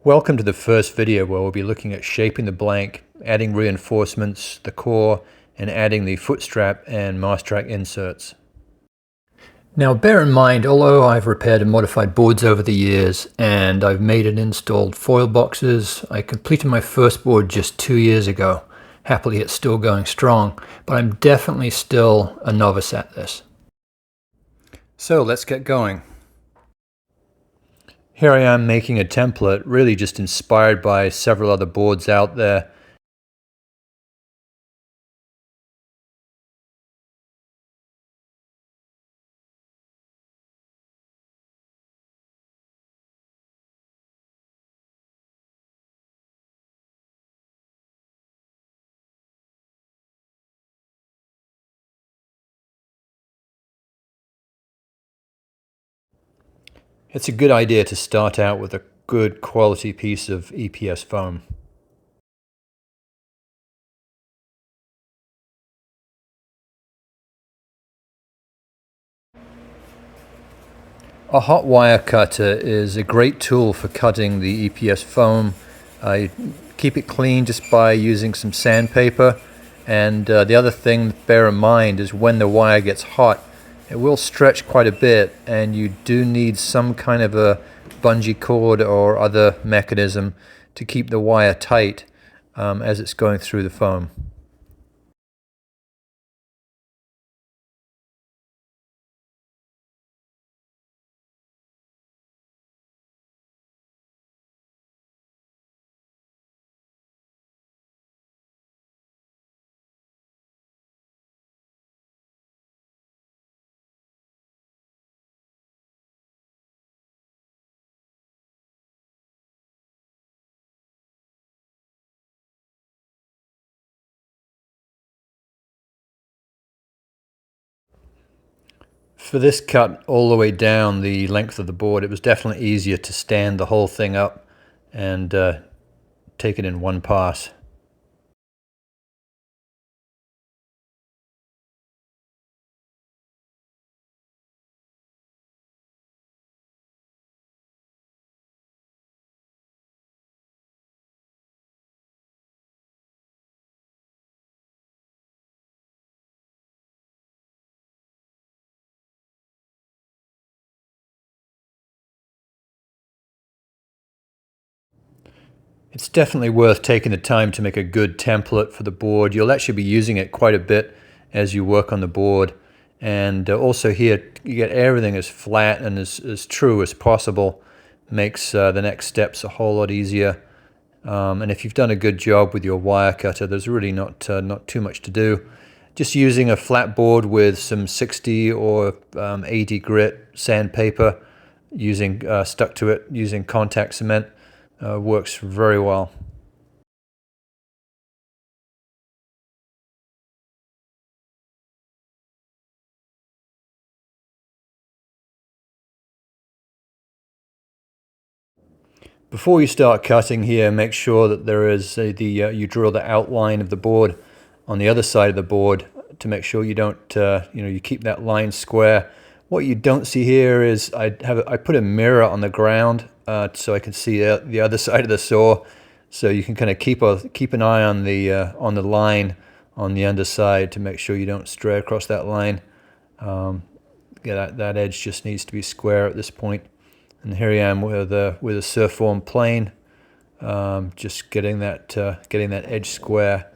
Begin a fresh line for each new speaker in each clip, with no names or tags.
Welcome to the first video where we'll be looking at shaping the blank, adding reinforcements, the core, and adding the foot strap and mast track inserts. Now bear in mind, although I've repaired and modified boards over the years and I've made and installed foil boxes, I completed my first board just 2 years ago. Happily it's still going strong, but I'm definitely still a novice at this. So let's get going. Here I am making a template, really just inspired by several other boards out there. It's a good idea to start out with a good quality piece of EPS foam. A hot wire cutter is a great tool for cutting the EPS foam. I keep it clean just by using some sandpaper, and the other thing to bear in mind is when the wire gets hot, it will stretch quite a bit, and you do need some kind of a bungee cord or other mechanism to keep the wire tight as it's going through the foam. For this cut all the way down the length of the board, it was definitely easier to stand the whole thing up and take it in one pass. It's definitely worth taking the time to make a good template for the board. You'll actually be using it quite a bit as you work on the board. And also here, you get everything as flat and as true as possible. Makes the next steps a whole lot easier. And if you've done a good job with your wire cutter, there's really not too much to do. Just using a flat board with some 60 or 80 grit sandpaper, stuck to it using contact cement, works very well. Before you start cutting here, make sure that there is you drill the outline of the board on the other side of the board to make sure you don't you keep that line square. What you don't see here is I put a mirror on the ground so I can see the other side of the saw, so you can kind of keep an eye on the line on the underside to make sure you don't stray across that line. That edge just needs to be square at this point. And here I am with a surf form plane, just getting that edge square.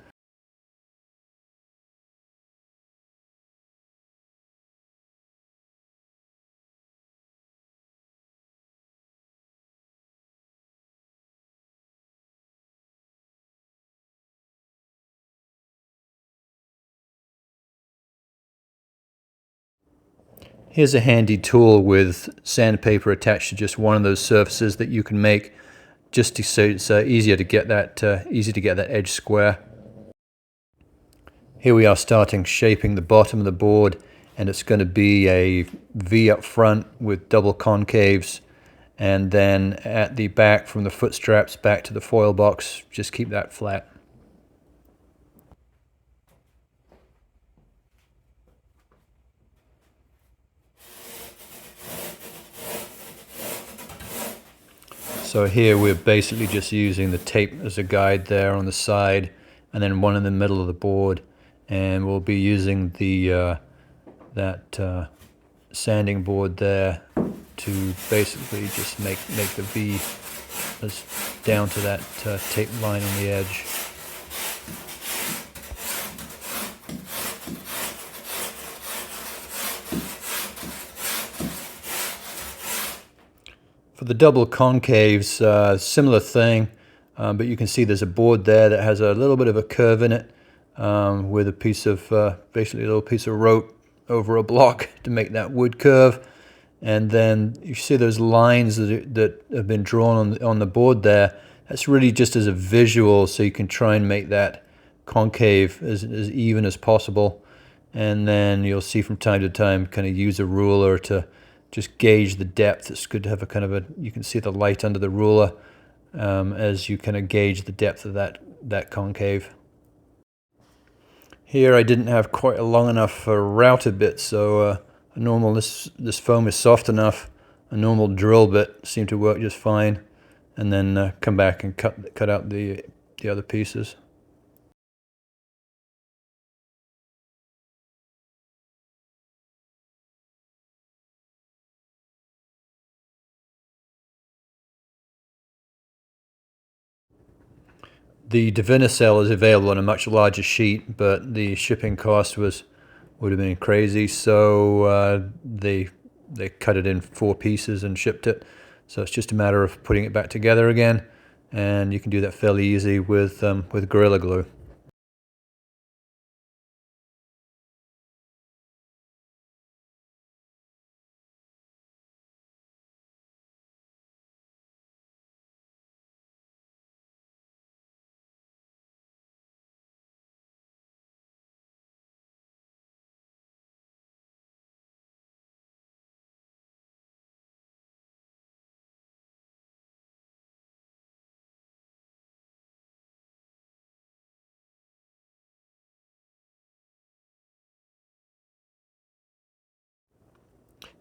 Here's a handy tool with sandpaper attached to just one of those surfaces that you can make, just so it's easier to get that edge square. Here we are starting shaping the bottom of the board, and it's going to be a V up front with double concaves, and then at the back from the foot straps back to the foil box, just keep that flat. So here we're basically just using the tape as a guide there on the side, and then one in the middle of the board, and we'll be using the that sanding board there to basically just make the V as down to that tape line on the edge. For the double concaves, similar thing, but you can see there's a board there that has a little bit of a curve in it, with a piece of, basically a little piece of rope over a block to make that wood curve. And then you see those lines that have been drawn on the board there. That's really just as a visual, so you can try and make that concave as even as possible. And then you'll see from time to time, kind of use a ruler to just gauge the depth. It's good to have a kind of a, you can see the light under the ruler as you kind of gauge the depth of that concave. Here I didn't have quite a long enough router bit, so a normal, this foam is soft enough. A normal drill bit seemed to work just fine, and then come back and cut out the other pieces. The Divinacell is available on a much larger sheet, but the shipping cost would have been crazy, so they cut it in 4 pieces and shipped it. So it's just a matter of putting it back together again, and you can do that fairly easy with Gorilla Glue.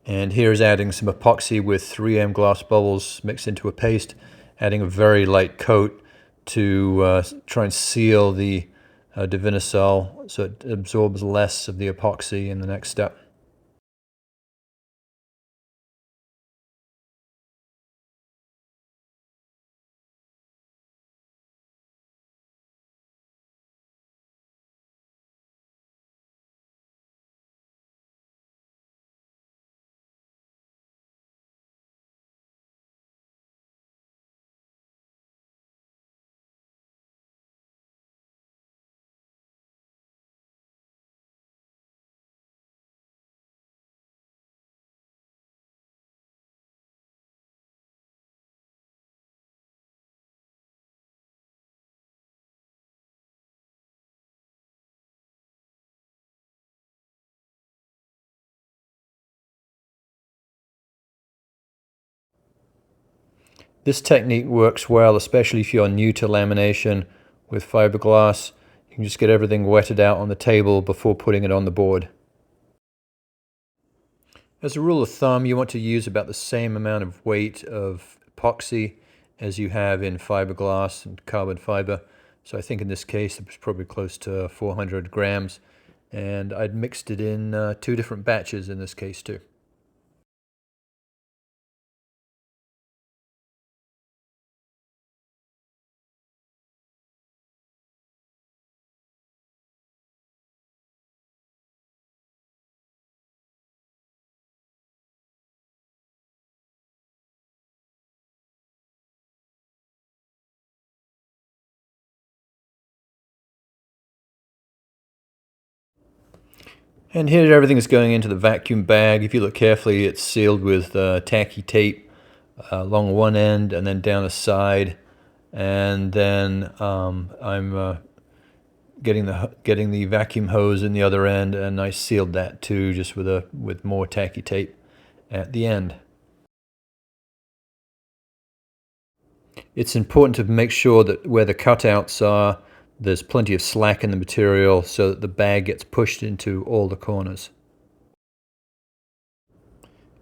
And here's adding some epoxy with 3M glass bubbles mixed into a paste, adding a very light coat to try and seal the Divinacell so it absorbs less of the epoxy in the next step. This technique works well, especially if you're new to lamination with fiberglass. You can just get everything wetted out on the table before putting it on the board. As a rule of thumb, you want to use about the same amount of weight of epoxy as you have in fiberglass and carbon fiber. So I think in this case it was probably close to 400 grams. And I'd mixed it in 2 different batches in this case too. And here everything is going into the vacuum bag. If you look carefully, it's sealed with tacky tape along one end and then down the side. And then I'm getting the vacuum hose in the other end, and I sealed that too, just with more tacky tape at the end. It's important to make sure that where the cutouts are, there's plenty of slack in the material so that the bag gets pushed into all the corners.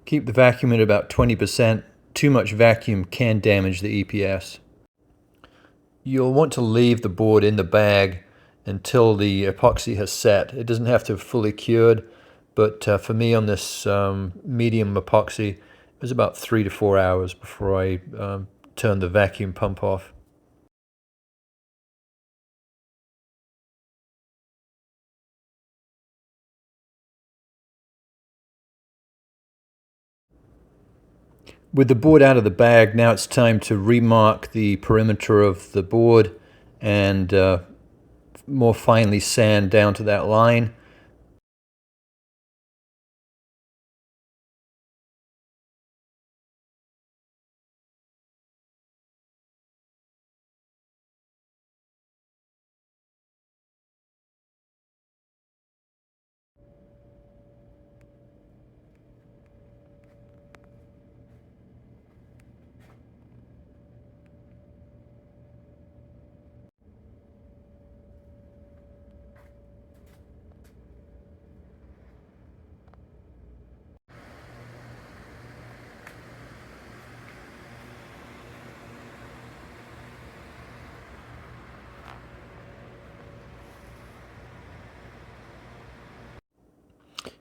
Keep the vacuum at about 20% too much vacuum can damage the EPS. You'll want to leave the board in the bag until the epoxy has set. It doesn't have to have fully cured, but for me on this medium epoxy, it was about 3 to 4 hours before I turned the vacuum pump off. With the board out of the bag, now it's time to remark the perimeter of the board and more finely sand down to that line.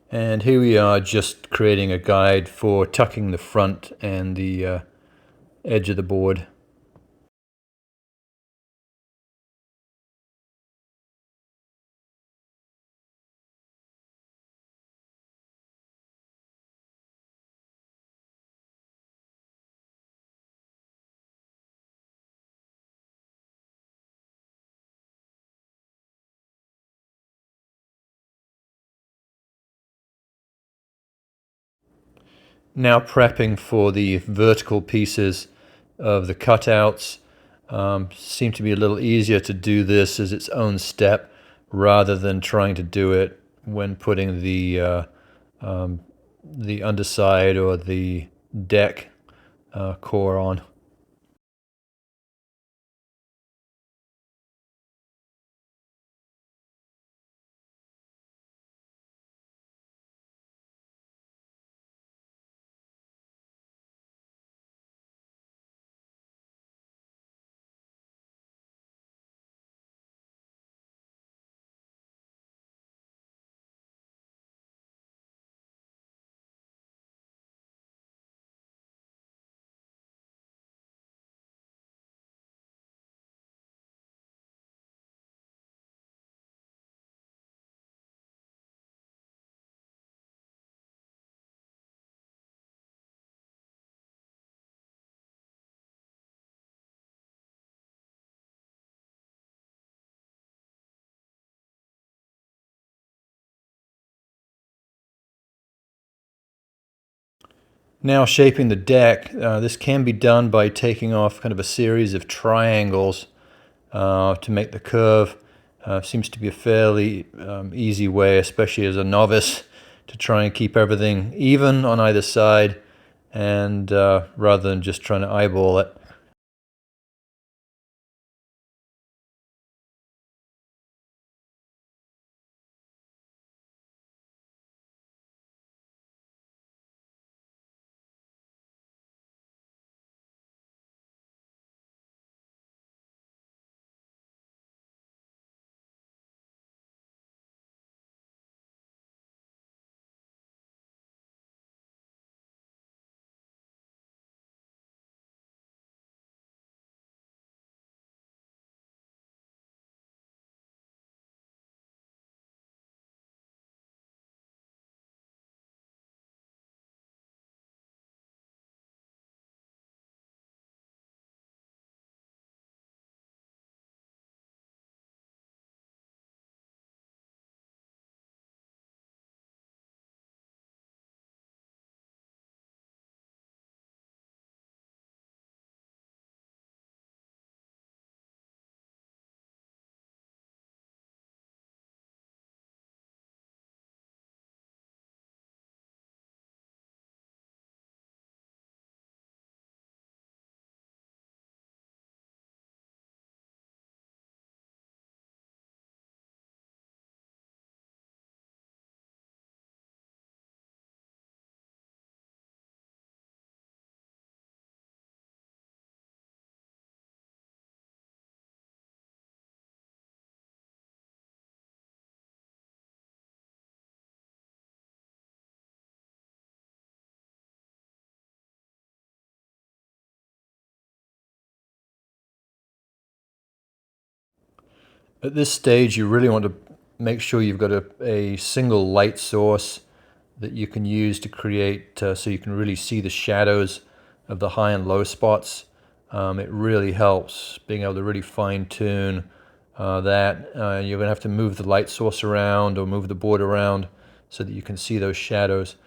And here we are just creating a guide for tucking the front and the edge of the board. Now prepping for the vertical pieces of the cutouts. Seem to be a little easier to do this as its own step rather than trying to do it when putting the underside or the deck core on. Now shaping the deck, this can be done by taking off kind of a series of triangles to make the curve. Seems to be a fairly easy way, especially as a novice, to try and keep everything even on either side, and rather than just trying to eyeball it. At this stage, you really want to make sure you've got a single light source that you can use to create, so you can really see the shadows of the high and low spots. It really helps being able to really fine tune that. You're going to have to move the light source around or move the board around so that you can see those shadows.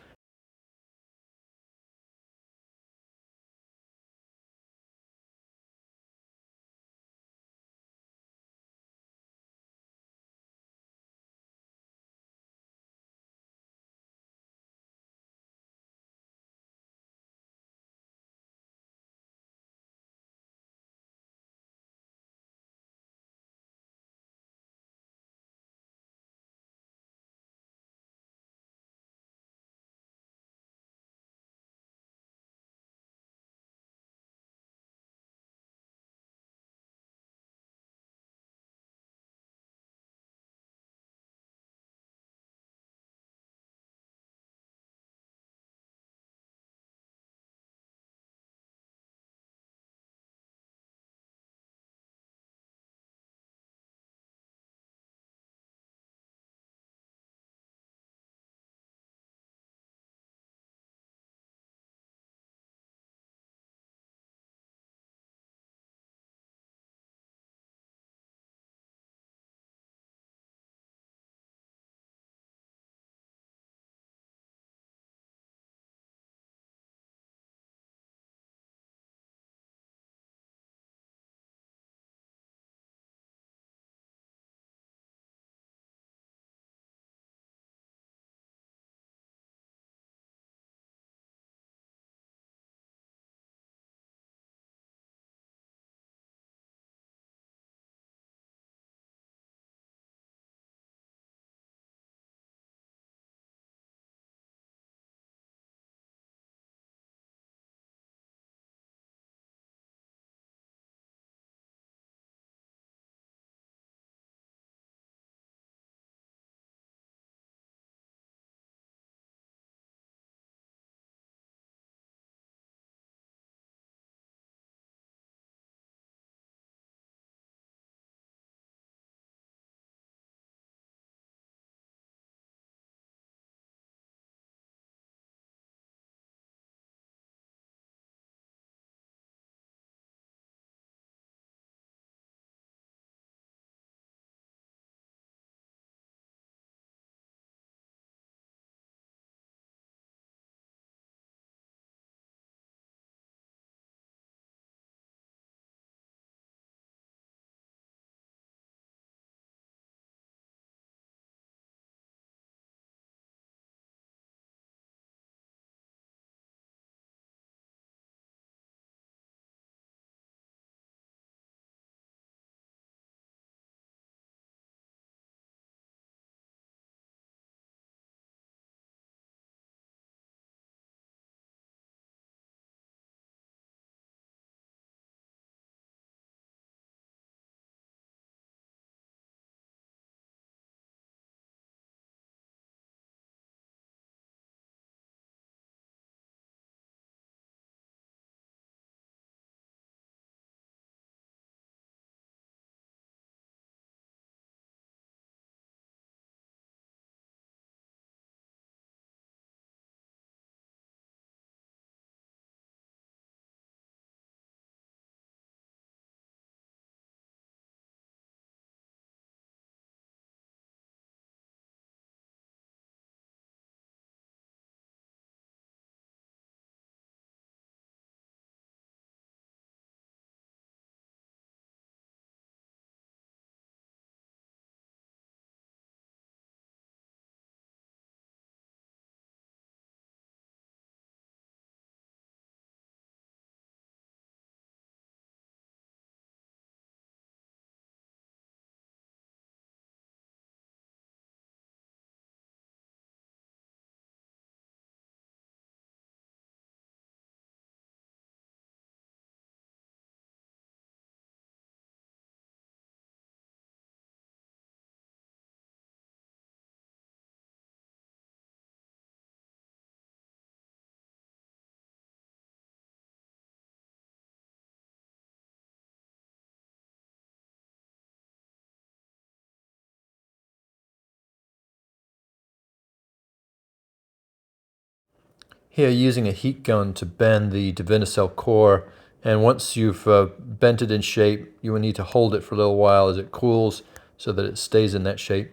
Here, using a heat gun to bend the Divinycell core, and once you've bent it in shape, you will need to hold it for a little while as it cools so that it stays in that shape.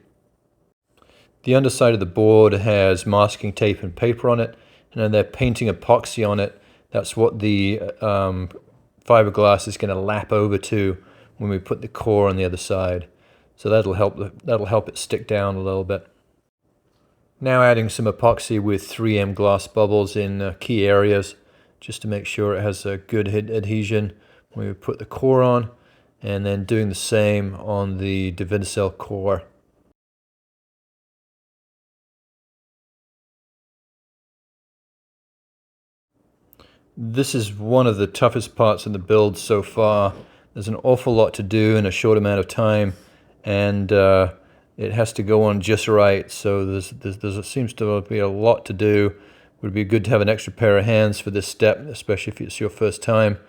The underside of the board has masking tape and paper on it, and then they're painting epoxy on it. That's what the fiberglass is going to lap over to when we put the core on the other side. So that'll help it stick down a little bit. Now adding some epoxy with 3M glass bubbles in key areas, just to make sure it has a good adhesion when we put the core on, and then doing the same on the Divinycell core. This is one of the toughest parts in the build so far. There's an awful lot to do in a short amount of time, and it has to go on just right. So there seems to be a lot to do. Would be good to have an extra pair of hands for this step, especially if it's your first time.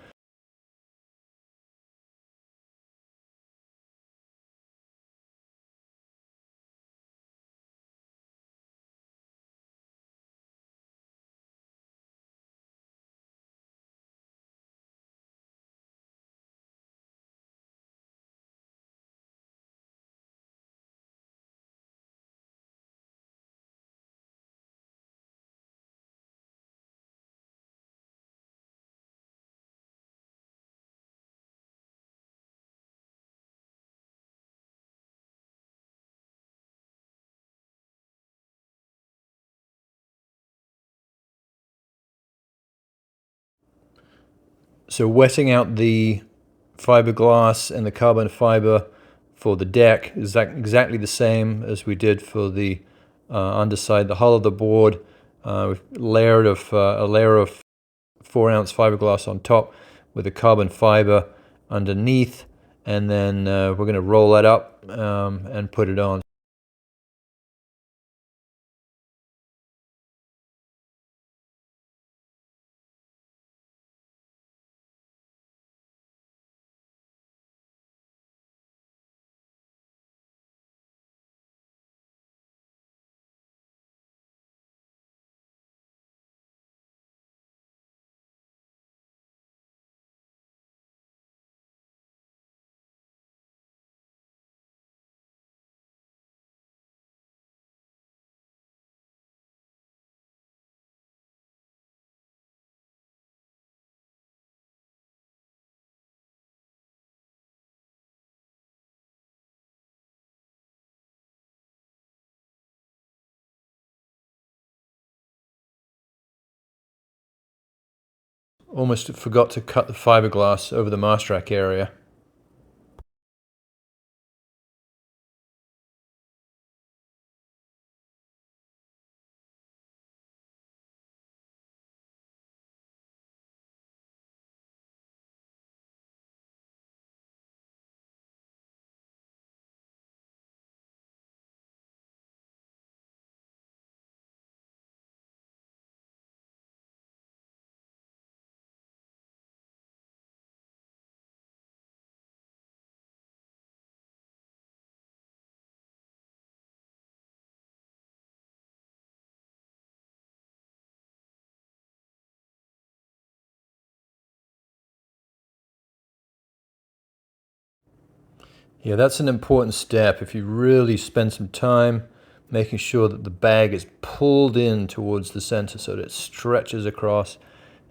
So wetting out the fiberglass and the carbon fiber for the deck is exactly the same as we did for the underside, the hull of the board. We've layered a layer of 4-ounce fiberglass on top with the carbon fiber underneath, and then we're going to roll that up and put it on. Almost forgot to cut the fiberglass over the mast rack area. Yeah, that's an important step. If you really spend some time making sure that the bag is pulled in towards the center so that it stretches across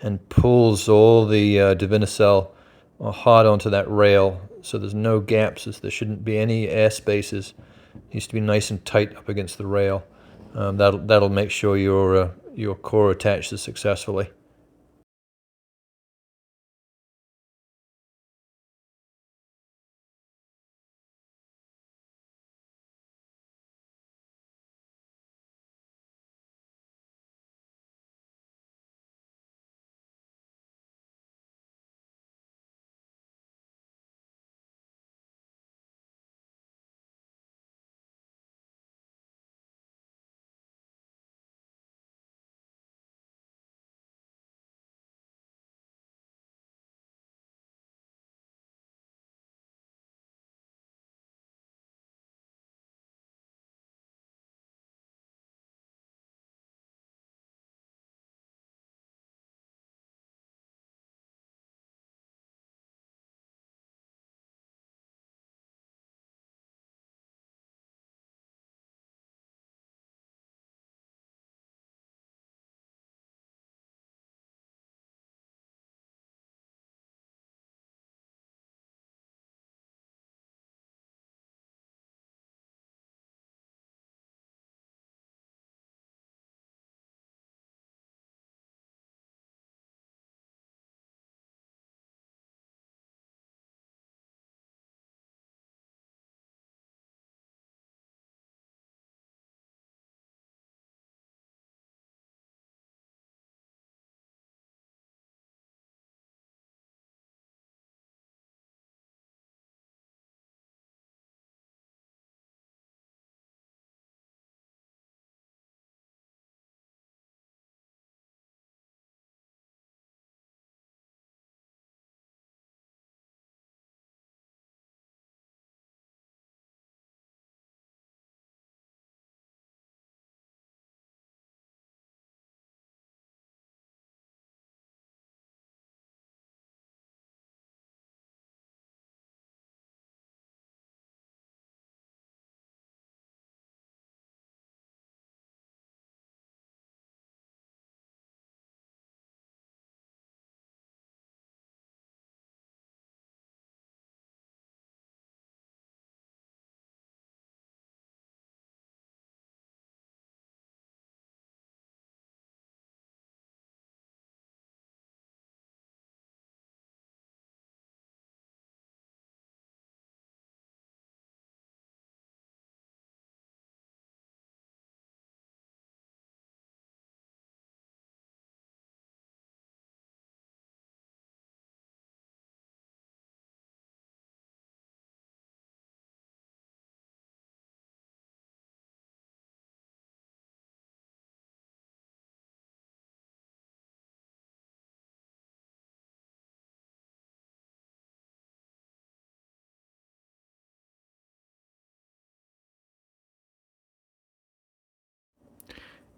and pulls all the Divinycell hard onto that rail, so there's no gaps, as there shouldn't be any air spaces. It needs to be nice and tight up against the rail. That'll make sure your core attaches successfully.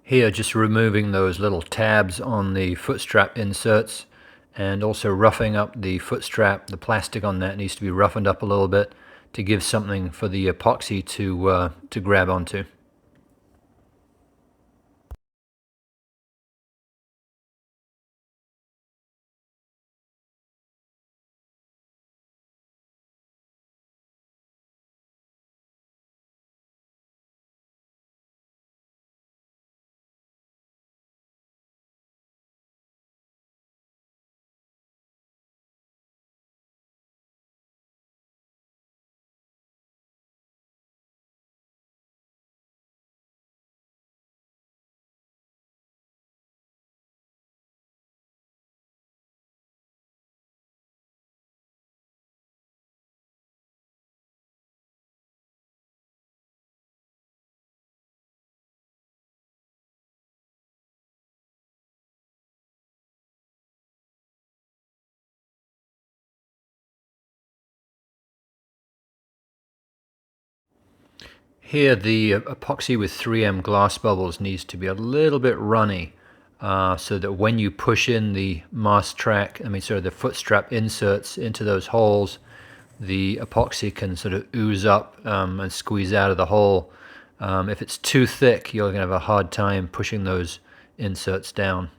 Here, just removing those little tabs on the foot strap inserts and also roughing up the foot strap. The plastic on that needs to be roughened up a little bit to give something for the epoxy to grab onto. Here, the epoxy with 3M glass bubbles needs to be a little bit runny so that when you push in the mast track, the foot strap inserts into those holes, the epoxy can sort of ooze up and squeeze out of the hole. If it's too thick, you're going to have a hard time pushing those inserts down.